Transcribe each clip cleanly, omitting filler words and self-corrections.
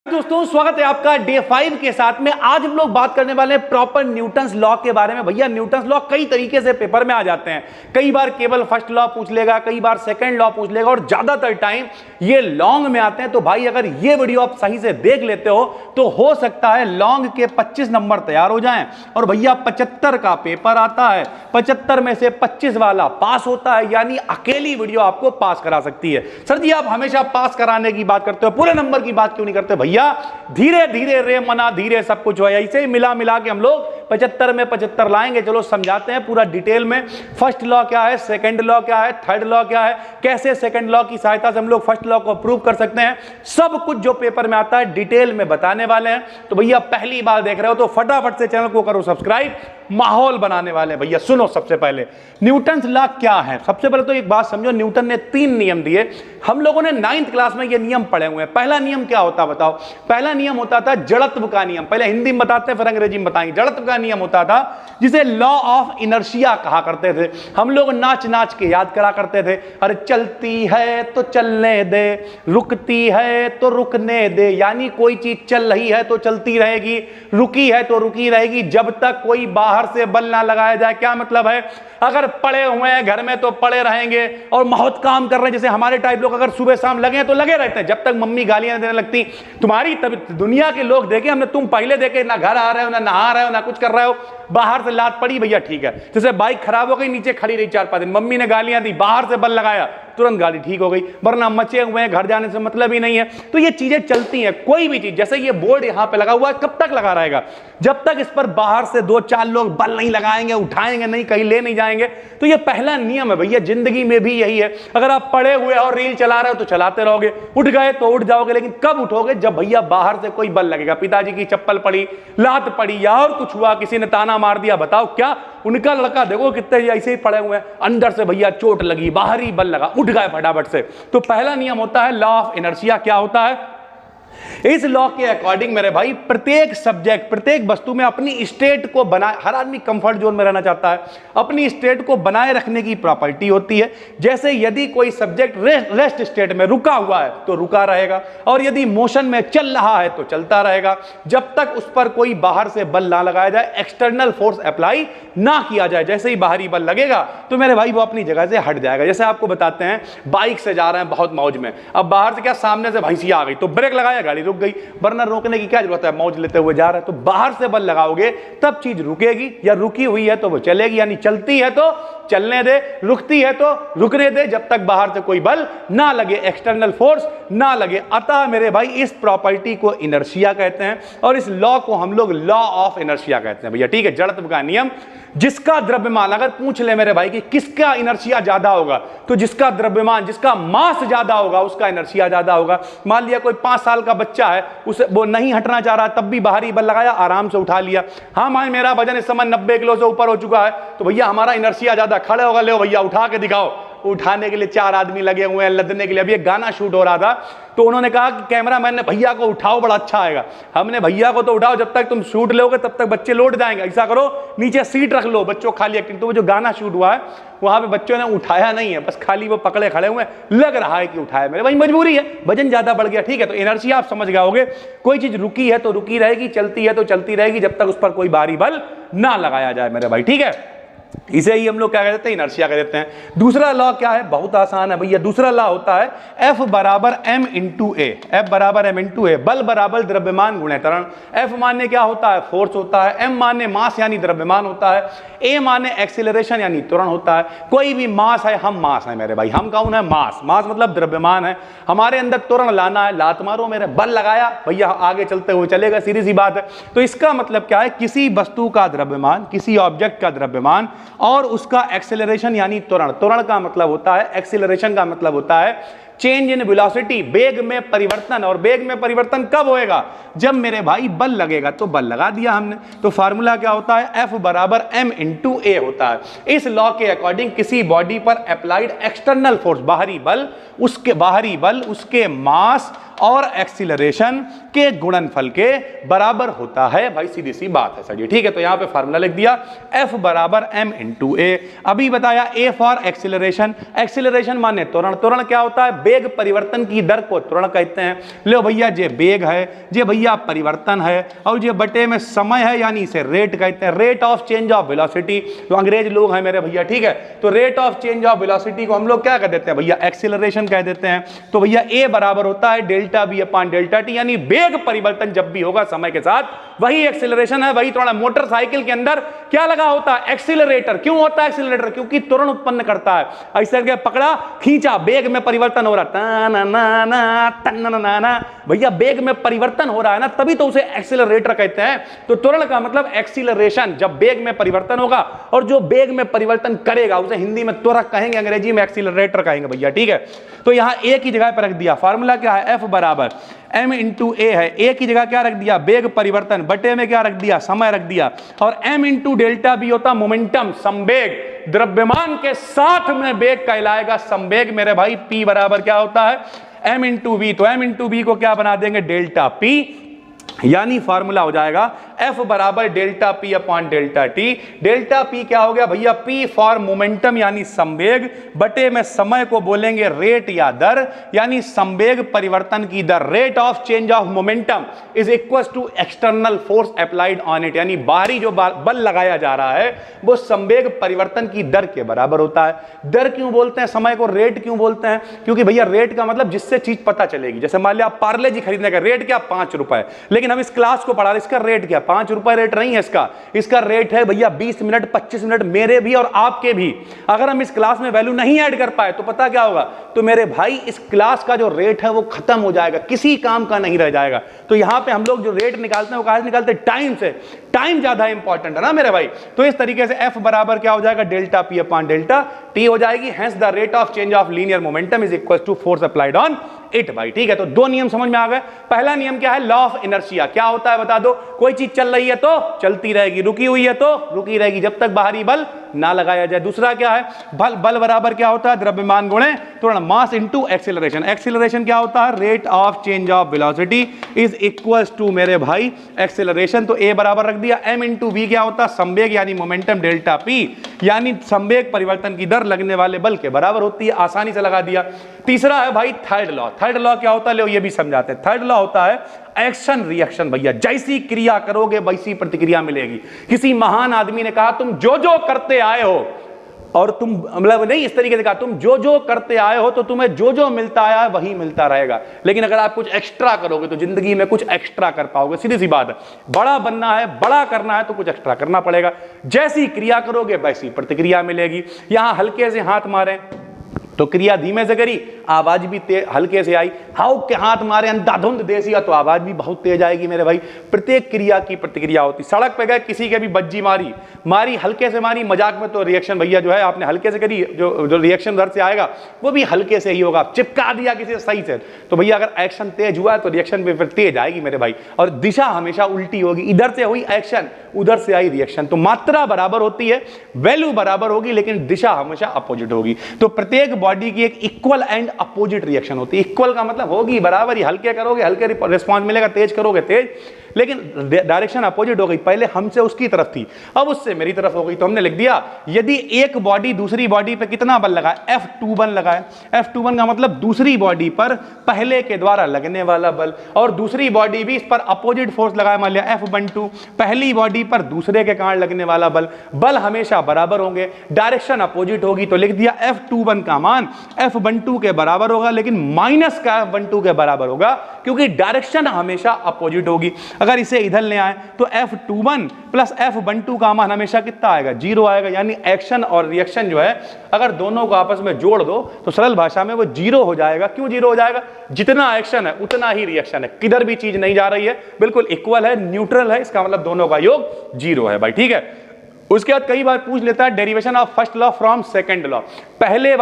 दोस्तों स्वागत है आपका डे 5 के साथ में। आज हम लोग बात करने वाले हैं प्रॉपर न्यूटन्स लॉ के बारे में। भैया न्यूटन्स लॉ कई तरीके से पेपर में आ जाते हैं। कई बार केवल फर्स्ट लॉ पूछ लेगा, कई बार सेकंड लॉ पूछ लेगा और ज्यादातर टाइम ये लॉन्ग में आते हैं। तो भाई अगर ये वीडियो आप सही से देख लेते हो तो हो सकता है लॉन्ग के 25 नंबर तैयार हो जाएं। और भैया 75 का पेपर आता है, 75 में से 25 वाला पास होता है, यानी अकेली वीडियो आपको पास करा सकती है। सर जी आप हमेशा पास कराने की बात करते हो, पूरे नंबर की बात क्यों नहीं करते? भैया धीरे धीरे रे मना धीरे सब कुछ है। ऐसे ही मिला मिला के हम लोग 75 में 75 लाएंगे। चलो समझाते हैं पूरा डिटेल में। फर्स्ट लॉ क्या है, सेकंड लॉ क्या है, थर्ड लॉ क्या है, कैसे सेकंड लॉ की सहायता से हम लोग फर्स्ट लॉ को प्रूव कर सकते हैं, सब कुछ जो पेपर में आता है डिटेल में बताने वाले हैं। तो भैया पहली बार देख रहे हो तो फटाफट से चैनल को करो सब्सक्राइब, माहौल बनाने वाले। भैया सुनो, सबसे पहले न्यूटन्स लॉ क्या है। सबसे पहले तो एक बात समझो, न्यूटन ने 3 नियम दिए। हम लोगों ने 9th क्लास में ये नियम पढ़े हुए हैं। पहला नियम क्या होता बताओ? पहला नियम होता था जड़त्व का नियम। पहले हिंदी में बताते हैं फिर अंग्रेजी में बताएंगे। जड़त्व का नियम होता था जिसे लॉ ऑफ इनर्शिया कहा करते थे। हम लोग नाच नाच के याद करा करते थे। अरे चलती है तो चलने दे, रुकती है तो रुकने दे, यानी कोई चीज चल रही है तो चलती रहेगी, रुकी है तो रुकी रहेगी जब तक कोई बाहर से बल ना लगाया जाए। क्या मतलब है? अगर पड़े हुए हैं घर में तो पड़े रहेंगे, और बहुत काम कर रहे हैं जैसे हमारे टाइप लोग अगर सुबह शाम लगे तो लगे रहते हैं जब तक मम्मी गालियां देने लगती। तुम्हारी तब दुनिया के लोग देखे हमने, तुम पहले देखे ना घर आ रहे हो, ना नहा रहे हो, ना कुछ कर रहे हो, बाहर से लात पड़ी भैया ठीक है। जैसे बाइक खराब हो गई, नीचे खड़ी रही 4-5 दिन, मम्मी ने गालियां दी, बाहर से बल लगाया, तुरंत गाड़ी ठीक हो गई। वरना मचे हुए हैं, घर जाने से मतलब ही नहीं है। तो ये चीजें चलती हैं। कोई भी चीज, जैसे ये बोर्ड यहां पे लगा हुआ है, कब तक लगा रहेगा? जब तक इस पर बाहर से 2-4 लोग बल नहीं लगाएंगे, उठाएंगे नहीं, कहीं ले नहीं जाएंगे। तो ये पहला नियम है भैया। जिंदगी में भी यही है। अगर आप पड़े हुए और रील चला रहे हो तो चलाते रहोगे, उठ गए तो उठ जाओगे, लेकिन कब उठोगे? जब भैया बाहर से कोई बल लगेगा। पिताजी की चप्पल पड़ी, लात पड़ी या और कुछ हुआ, किसी ने ताना मार दिया, बताओ क्या? उनका लड़का देखो कितने ऐसे ही पड़े हुए हैं, अंदर से भैया चोट लगी, बाहरी बल लगा, उठ गए फटाफट से। तो पहला नियम होता है लॉ ऑफ इनर्शिया। क्या होता है? इस लॉ के अकॉर्डिंग मेरे भाई प्रत्येक सब्जेक्ट, प्रत्येक वस्तु में अपनी स्टेट को बनाए, हर आदमी कंफर्ट जोन में रहना चाहता है, अपनी स्टेट को बनाए रखने की प्रॉपर्टी होती है। जैसे यदि कोई सब्जेक्ट रेस्ट स्टेट में रुका हुआ है तो रुका रहेगा, और यदि मोशन में चल रहा है तो चलता रहेगा, जब तक उस पर कोई बाहर से बल ना लगाया जाए, एक्सटर्नल फोर्स अप्लाई ना किया जाए। जैसे ही बाहरी बल लगेगा तो मेरे भाई वो अपनी जगह से हट जाएगा। जैसे आपको बताते हैं, बाइक से जा रहे हैं बहुत मौज में, अब बाहर से क्या सामने से भैंसिया आ गई तो ब्रेक लगाया, गाड़ी रुक गई। वरना रोकने की क्या जरूरत है? मौज लेते हुए जा रहे हैं। तो बाहर से बल लगाओगे तब चीज रुकेगी, या रुकी हुई है तो वो चलेगी, यानी चलती है तो चलने दे, रुकती है तो रुकने दे, जब तक बाहर से कोई बल ना लगे, एक्सटर्नल फोर्स ना लगे। अतः मेरे भाई इस प्रॉपर्टी को इनर्शिया कहते हैं, और इस लॉ को हम लोग लॉ ऑफ इनर्शिया कहते हैं भैया। ठीक है, जड़त्व का नियम। जिसका द्रव्यमान, अगर पूछ ले मेरे भाई कि किसका इनर्शिया ज्यादा होगा, तो जिसका द्रव्यमान, जिसका मास ज्यादा होगा उसका इनर्शिया ज्यादा होगा। मान लिया कोई 5 साल का बच्चा है, उसे वो नहीं हटना चाह रहा, तब भी बाहरी बल लगाया, आराम से उठा लिया। हाँ मान मेरा वजन इस समय 90 किलो से ऊपर हो चुका है, तो भैया हमारा इनर्शिया ज्यादा, खड़े होगा, ले भैया उठा के दिखाओ। उठाने के लिए 4 आदमी लगे हुए हैं, लदने के लिए। अभी एक गाना शूट हो रहा था तो उन्होंने कहा कि कैमरामैन ने, भैया को उठाओ बड़ा अच्छा आएगा। हमने भैया को तो उठाओ, जब तक तुम शूट लोगे तब तक बच्चे लौट जाएंगे। ऐसा करो नीचे सीट रख लो, बच्चों खाली एक्टिंग। तो वो जो गाना शूट हुआ है वहां पे बच्चों ने उठाया नहीं है, बस खाली वो पकड़े खड़े हुए, लग रहा है कि उठाया। मेरे भाई मजबूरी है, वजन ज्यादा बढ़ गया। ठीक है, तो एनर्जी आप समझ गए होगे। कोई चीज रुकी है तो रुकी रहेगी, चलती है तो चलती रहेगी, जब तक उस पर कोई बाहरी बल ना लगाया जाए मेरे भाई। ठीक है, इसे ही हम लोग क्या कहते हैं? इनर्शिया कह देते हैं। दूसरा लॉ क्या है? बहुत आसान है भैया। दूसरा लॉ होता है F बराबर m इंटू ए। F बराबर m इंटू ए, बल बराबर द्रव्यमान गुणे त्वरण। F माने क्या होता है? फोर्स होता है। m माने मास यानी द्रव्यमान होता है। a माने एक्सीलरेशन यानी त्वरण होता है। कोई भी मास है, हम मास है मेरे भाई। हम कौन है? मास। मास मतलब द्रव्यमान है। हमारे अंदर त्वरण लाना है, लात मारो मेरे, बल लगाया भैया, आगे चलते हुए चलेगा, सीधी सी बात है। तो इसका मतलब क्या है? किसी वस्तु का द्रव्यमान, किसी ऑब्जेक्ट का द्रव्यमान और उसका एक्सेलरेशन यानी त्वरण। त्वरण का मतलब होता है, एक्सेलरेशन का मतलब होता है चेंज इन वेलोसिटी, वेग में परिवर्तन। और वेग में परिवर्तन कब होएगा? जब मेरे भाई बल लगेगा। तो बल लगा दिया हमने, तो फार्मूला क्या होता है? F बराबर m इंटू ए होता है। इस लॉ के अकॉर्डिंग किसी बॉडी पर अप्लाइड एक्सटर्नल फोर्स, बाहरी बल, उसके मास और एक्सीलरेशन के गुणनफल के बराबर होता है। भाई सीधी सी बात है सर जी, ठीक है। तो यहां पे फार्मूला लिख दिया F बराबर m इंटू ए। अभी बताया A फॉर एक्सीलरेशन, एक्सीलरेशन माने त्वरण, त्वरण क्या होता है? वेग परिवर्तन की दर को त्वरण कहते हैं। लो भैया जे वेग है, जे भैया परिवर्तन है, और जे बटे में समय है यानी इसे रेट कहते हैं, rate of change of velocity. तो अंग्रेज लोग हैं मेरे भैया, ठीक है। तो rate of change of velocity को हम लोग क्या कह देते हैं भैया? एक्सीलरेशन कह देते हैं। तो भैया A बराबर होता है delta B upon delta T, यानी वेग परिवर्तन जब भी होगा समय के साथ वही एक्सीलरेशन है, वही त्वरण। मोटरसाइकिल के अंदर क्या लगा होता है? एक्सीलरेटर। क्यों होता है एक्सीलरेटर? क्योंकि त्वरण उत्पन्न करता है। ऐसे करके पकड़ा, खींचा, वेग में परिवर्तन हो रहा है, भैया वेग में परिवर्तन हो रहा है ना, तभी तो उसे एक्सीलरेटर कहते हैं। तो त्वरण का मतलब एक्सीलरेशन, जब वेग में परिवर्तन होगा, और जो वेग में परिवर्तन करेगा उसे हिंदी में त्वरक कहेंगे, अंग्रेजी में एक्सीलरेटर कहेंगे भैया, ठीक है। तो यहां ए की जगह पर रख दिया, फार्मूला क्या है? F बराबर m इंटू ए है। ए की जगह क्या रख दिया? वेग परिवर्तन, बटे में क्या रख दिया? समय रख दिया। और m इंटू डेल्टा बी होता मोमेंटम, संवेग। द्रव्यमान के साथ में वेग कहलाएगा संवेग मेरे भाई। P बराबर क्या होता है? m into V. तो m इंटू वी को क्या बना देंगे? डेल्टा P, यानी फार्मूला हो जाएगा F बराबर delta P upon delta T। Delta P क्या हो गया भैया? P फॉर मोमेंटम यानी संवेग, बटे में समय को बोलेंगे रेट या दर, यानी संवेग परिवर्तन की दर। Rate of change of momentum is equal to external force applied on it, यानी बाहरी जो बल लगाया जा रहा है वो संवेग परिवर्तन की दर के बराबर होता है। दर क्यों बोलते हैं समय को? रेट क्यों बोलते हैं? क्योंकि भैया रेट का मतलब जिससे चीज पता चलेगी। जैसे मान लिया आप पार्ले जी खरीदने का रेट क्या? 5 रुपए, लेकिन हम इस क्लास को पढ़ा रहे, इसका रेट क्या? 5 रुपए रेट नहीं है इसका। इसका रेट है भैया 20 मिनट 25 मिनट, मेरे भी और आपके भी। अगर हम इस क्लास में वैल्यू नहीं ऐड कर पाए तो पता क्या होगा? तो मेरे भाई इस क्लास का जो रेट है वो खत्म हो जाएगा, किसी काम का नहीं रह जाएगा। तो यहां पे हम लोग जो रेट निकालते हैं वो कहां से निकालते हैं? टाइम से। टाइम ज्यादा इंपॉर्टेंट है ना मेरे भाई। तो इस तरीके से F बराबर क्या हो जाएगा? Delta P upon delta T हो जाएगी। Hence the rate of change of linear momentum is equal to force applied on it भाई, ठीक है। तो दो नियम समझ में आ गए। पहला नियम क्या है? Law of inertia. क्या होता है बता दो? कोई चीज चल रही है तो चलती रहेगी, रुकी हुई है तो रुकी रहेगी, जब तक बाहरी बल ना लगाया जाए। दूसरा क्या है? बल बराबर क्या होता है? द्रव्यमान गुणे त्वरण, मास इनटू एक्सीलरेशन। एक्सीलरेशन क्या होता है? Rate of change of velocity is equal to मेरे भाई एक्सीलरेशन। तो A बराबर रख दिया। m इंटू वी क्या होता है? संवेग यानी मोमेंटम, डेल्टा P यानी संवेग परिवर्तन की दर लगने वाले बल के बराबर होती है। आसानी से लगा दिया। तीसरा है भाई थर्ड लॉ। थर्ड लॉ क्या होता है? लो ये भी समझाते हैं। थर्ड लॉ होता है एक्शन रिएक्शन भैया। जैसी क्रिया करोगे वैसी प्रतिक्रिया मिलेगी। किसी महान आदमी ने कहा तुम जो जो करते आए हो, और तुम मतलब नहीं, इस तरीके से कहा तुम जो जो करते आए हो तो तुम्हें जो जो मिलता आया है वही मिलता रहेगा। लेकिन अगर आप कुछ एक्स्ट्रा करोगे तो जिंदगी में कुछ एक्स्ट्रा कर पाओगे। सीधी सी बात है। बड़ा बनना है, बड़ा करना है तो कुछ एक्स्ट्रा करना पड़ेगा। जैसी क्रिया करोगे वैसी प्रतिक्रिया मिलेगी। यहां हल्के से हाथ मारें तो क्रिया धीमे से करी, आवाज भी हल्के से आई। हाउ के हाथ मारे अंधाधुंध देसिया तो आवाज भी बहुत तेज आएगी मेरे भाई। प्रत्येक क्रिया की प्रतिक्रिया होती। सड़क पे गए, किसी के भी बज्जी मारी हल्के से मारी, मजाक में तो रिएक्शन भैया जो है आपने हल्के से करी, जो रिएक्शन उधर से आएगा वो भी हल्के से ही होगा। चिपका दिया किसी सही से तो भैया अगर एक्शन तेज हुआ तो रिएक्शन भी फिर तेज आएगी मेरे भाई। और दिशा हमेशा उल्टी होगी। इधर से हुई एक्शन, उधर से आई रिएक्शन। तो मात्रा बराबर होती है, वैल्यू बराबर होगी, लेकिन दिशा हमेशा अपोजिट होगी। तो प्रत्येक बॉडी की एक इक्वल एंड अपोजिट रिएक्शन होती है। इक्वल का मतलब होगी बराबर ही। हल्के करोगे हल्के रिस्पॉन्स मिलेगा, तेज करोगे तेज, लेकिन डायरेक्शन अपोजिट हो गई। पहले हमसे उसकी तरफ थी, अब उससे मेरी तरफ हो गई। तो हमने लिख दिया यदि एक बॉडी दूसरी बॉडी पे कितना बल लगाए? F21 लगाए। F21 का मतलब दूसरी बॉडी पर पहले के द्वारा लगने वाला बल, और दूसरी बॉडी भी इस पर अपोजिट फोर्स लगाए। मान लिया F12, पहली बॉडी पर दूसरे के कारण लगने वाला बल। बल हमेशा बराबर होंगे, डायरेक्शन अपोजिट होगी। तो लिख दिया F21 का मान F12 के बराबर होगा, लेकिन माइनस का F12 के बराबर होगा, क्योंकि डायरेक्शन हमेशा अपोजिट होगी। अगर इसे इधर ले आए तो F21 प्लस F12 का मान हमेशा कितना आएगा? 0 आएगा। यानी एक्शन और रिएक्शन जो है अगर दोनों को आपस में जोड़ दो तो सरल भाषा में वो 0 हो जाएगा। क्यों 0 हो जाएगा? जितना एक्शन है उतना ही रिएक्शन है, किधर भी चीज नहीं जा रही है, बिल्कुल इक्वल है, न्यूट्रल है। इसका मतलब दोनों का योग 0 है भाई, ठीक है। उसके बाद कई बार पूछ लेता है derivation of first law from second law. पहला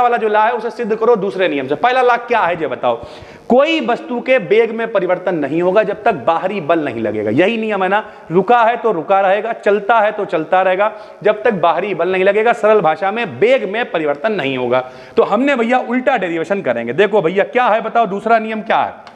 वाला जो लॉ है उसे सिद्ध करो दूसरे नियम से। पहला लॉ क्या है ये बताओ। कोई वस्तु के वेग में परिवर्तन नहीं होगा जब तक बाहरी बल नहीं लगेगा। यही नियम है ना, रुका है तो रुका रहेगा, चलता है तो चलता रहेगा जब तक बाहरी बल नहीं लगेगा। सरल भाषा में वेग में परिवर्तन नहीं होगा। तो हमने भैया उल्टा डेरिवेशन करेंगे। देखो भैया क्या है बताओ, दूसरा नियम क्या है,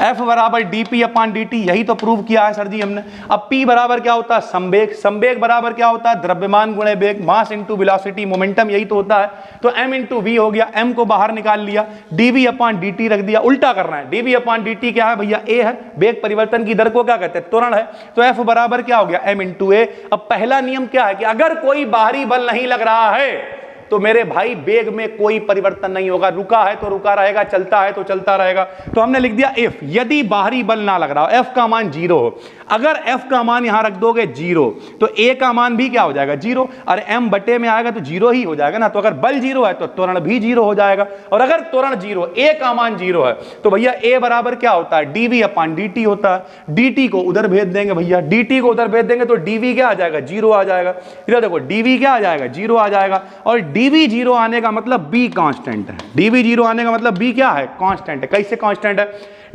F बराबर dp अपॉन dt, यही तो प्रूव किया है सर जी हमने। अब P बराबर क्या होता है, संवेग, संवेग बराबर क्या होता है, द्रव्यमान गुणे वेग, मास इंटू वेलोसिटी, मोमेंटम, यही तो होता है। तो m इंटू v हो गया, m को बाहर निकाल लिया, dv अपॉन dt रख दिया। उल्टा करना है, dv अपॉन dt क्या है भैया, a है, वेग परिवर्तन की दर को क्या कहते हैं, त्वरण है। तो F बराबर क्या हो गया, m इंटू a। अब पहला नियम क्या है कि अगर कोई बाहरी बल नहीं लग रहा है तो मेरे भाई वेग में कोई परिवर्तन नहीं होगा, रुका है तो रुका रहेगा, चलता है तो चलता रहेगा। तो हमने लिख दिया इफ, यदि बाहरी बल ना लग रहा हो, f का मान 0 हो। अगर f का मान यहां रख दोगे 0 तो a का मान भी क्या हो जाएगा, 0। और m बटे में आएगा तो 0 ही हो जाएगा ना। तो अगर बल 0 है तो त्वरण भी 0 हो जाएगा। और अगर त्वरण 0, a का मान 0 है तो भैया a बराबर क्या होता है, dv अपॉन dt होता है। dt को उधर भेज देंगे भैया, dt को उधर भेज देंगे तो dv क्या आ जाएगा, 0 आ जाएगा। इधर देखो dv क्या आ जाएगा, 0 आ जाएगा। और dv 0 आने का मतलब b कांस्टेंट है। dv 0 आने का मतलब b क्या है, कांस्टेंट है। कैसे कांस्टेंट है,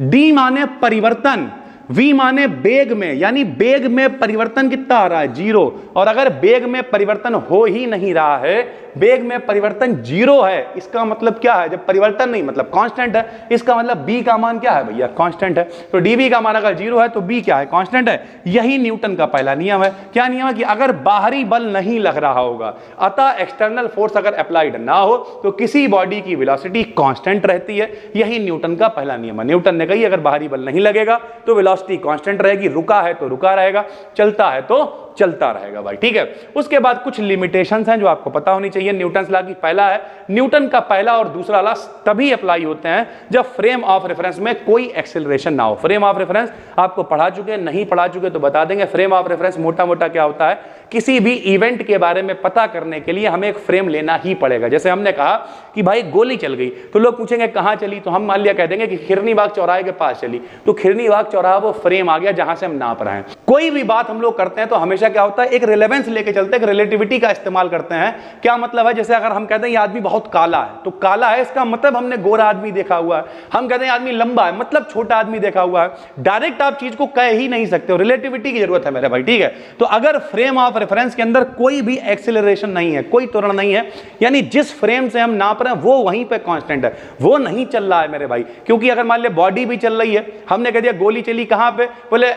d माने परिवर्तन, v माने वेग में, यानी वेग में परिवर्तन कितना आ रहा है, 0। और अगर वेग में परिवर्तन हो ही नहीं रहा है, वेग में परिवर्तन 0 है, इसका मतलब क्या है, जब परिवर्तन नहीं मतलब कांस्टेंट है, इसका मतलब b का मान क्या है भैया, कांस्टेंट है। तो dv का मान अगर 0 है तो b क्या है, कांस्टेंट है। यही न्यूटन का पहला नियम है। क्या नियम है कि अगर बाहरी बल नहीं लग रहा होगा, अतः एक्सटर्नल फोर्स अगर अप्लाइड ना हो तो किसी बॉडी की वेलोसिटी कांस्टेंट रहती है। यही न्यूटन का पहला नियम है। न्यूटन ने कही अगर बाहरी बल नहीं लगेगा तो वेलोसिटी कांस्टेंट रहेगी, रुका है तो रुका रहेगा, चलता है तो चलता रहेगा भाई, ठीक है। उसके बाद कुछ लिमिटेशंस हैं जो आपको पता होनी चाहिए न्यूटन्स लॉ की। पहला है, न्यूटन का पहला और दूसरा लॉ तभी अप्लाई होते हैं जब फ्रेम ऑफ रेफरेंस में कोई एक्सेलरेशन ना हो। फ्रेम ऑफ रेफरेंस आपको पढ़ा चुके, नहीं पढ़ा चुके तो बता देंगे। फ्रेम ऑफ रेफरेंस मोटा मोटा क्या होता है, किसी भी इवेंट के बारे में पता करने के लिए हमें एक फ्रेम लेना ही पड़ेगा। जैसे हमने कहा कि भाई गोली चल गई तो लोग पूछेंगे कहां चली, तो हम मान लिया कह देंगे कि खिरनी बाग चौराहे के पास चली। तो खिरनी बाग चौराहा वो फ्रेम आ गया जहां से हम नाप रहे हैं। कोई भी बात हम लोग करते हैं तो हमेशा क्या होता है, एक रिलेवेंस लेके चलते हैं, एक रिलेटिविटी का इस्तेमाल करते हैं। क्या मतलब है, जैसे अगर हम कहते हैं ये आदमी बहुत काला है तो काला है इसका मतलब हमने गोरा आदमी देखा हुआ है। हम कहते हैं आदमी लंबा है मतलब छोटा आदमी देखा हुआ है। डायरेक्ट आप चीज को कह ही नहीं सकते हो, रिलेटिविटी की जरूरत है मेरे भाई, ठीक है। तो अगर फ्रेम ऑफ रेफरेंस के अंदर कोई भी एक्सेलरेशन नहीं है, कोई त्वरण नहीं है, यानी जिस फ्रेम से हम नाप रहे हैं वो वहीं पे कांस्टेंट है, वो नहीं चल रहा है मेरे भाई। क्योंकि अगर मान ले बॉडी भी चल रही है, हमने कह दिया गोली चली कहां पे, बोले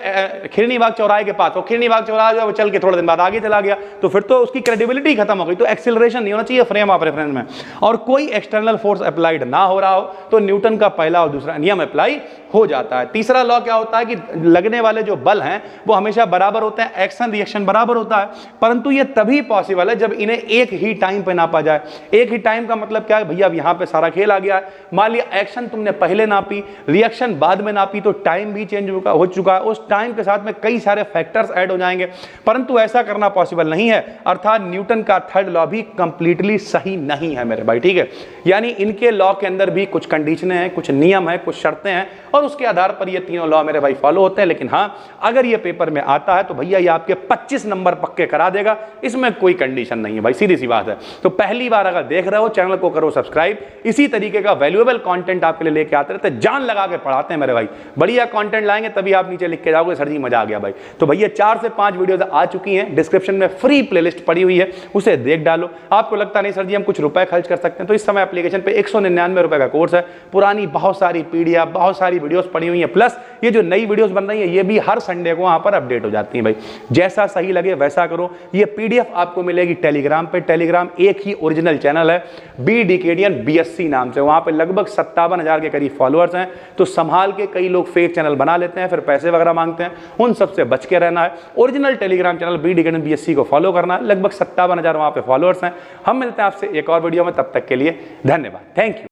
खिरनी बाग चौराहे के पास, तो खिरनी बाग चौराहा जो चल के थोड़े दिन बाद आगे चला गया तो फिर तो उसकी क्रेडिबिलिटी खत्म हो गई। तो एक्सेलरेशन नहीं होना चाहिए फ्रेम ऑफ रेफरेंस में। और कोई एक्सटर्नल फोर्स अप्लाइड ना हो रहा हो तो न्यूटन का पहला और दूसरा नियम अप्लाई हो जाता है। तीसरा लॉ क्या होता है कि लगने वाले जो बल हैं वो हमेशा बराबर होते हैं, एक्शन रिएक्शन बराबर होता है। परंतु ये तभी पॉसिबल है जब इन्हें एक ही टाइम पे नापा जाए। एक ही टाइम का मतलब क्या है भैया, अब यहां पे सारा खेल आ गया है। मान लिया एक्शन तुमने पहले नापी, रिएक्शन बाद में नापी, तो टाइम भी चेंज हो चुका है। उस टाइम के साथ में कई सारे फैक्टर्स ऐड हो जाएंगे, परंतु ऐसा करना पॉसिबल नहीं है। अर्थात न्यूटन का थर्ड लॉ भी कंप्लीटली सही नहीं है मेरे भाई, ठीक है। यानी इनके लॉ के अंदर भी कुछ कंडीशनें हैं, कुछ नियम है, कुछ शर्तें हैं और उसके आधार पर ये तीनों लॉ मेरे भाई फॉलो होते हैं। लेकिन हाँ, अगर ये पेपर में आता है तो भैया ये आपके 25 नंबर पक्के करा देगा, इसमें कोई कंडीशन नहीं है भाई, सीधी सी बात है। तो पहली बार अगर देख रहे हो चैनल को करो सब्सक्राइब। इसी तरीके का वैल्यूएबल कंटेंट आपके लिए लेके आते रहते, जान लगा के पढ़ाते हैं मेरे भाई। बढ़िया कंटेंट लाएंगे तभी आप नीचे लिख के जाओगे सर जी मजा आ गया भाई। तो भैया 4 से 5 वीडियोस आ चुकी हैं, डिस्क्रिप्शन में फ्री प्लेलिस्ट पड़ी हुई है, उसे देख डालो। आपको लगता नहीं सर जी हम कुछ रुपए खर्च कर सकते हैं, तो इस समय एप्लीकेशन पे 199 रुपए का कोर्स है। पुरानी बहुत सारी पीडीएफ, बहुत सारी वीडियोस पड़ी हुई हैं, प्लस ये जो नई वीडियोस बन रही है ये भी हर संडे को वहां पर अपडेट हो जाती हैं भाई। जैसा सही लगे वैसा करो। ये पीडीएफ आपको मिलेगी टेलीग्राम पे। टेलीग्राम एक ही ओरिजिनल चैनल है, बी डिकेडियन बीएससी नाम से। वहां पे लगभग 57,000 के करीब फॉलोअर्स हैं। तो संभाल के कई लोग फेक चैनल बना लेते हैं, फिर पैसे वगैरह मांगते हैं, उन सबसे बच के रहना है। ओरिजिनल टेलीग्राम चैनल बी डिकेडियन बीएससी को फॉलो करना है। लगभग 57,000 वहां पे फॉलोअर्स हैं। हम मिलते हैं आपसे एक और वीडियो में, तब तक के लिए धन्यवाद, थैंक यू।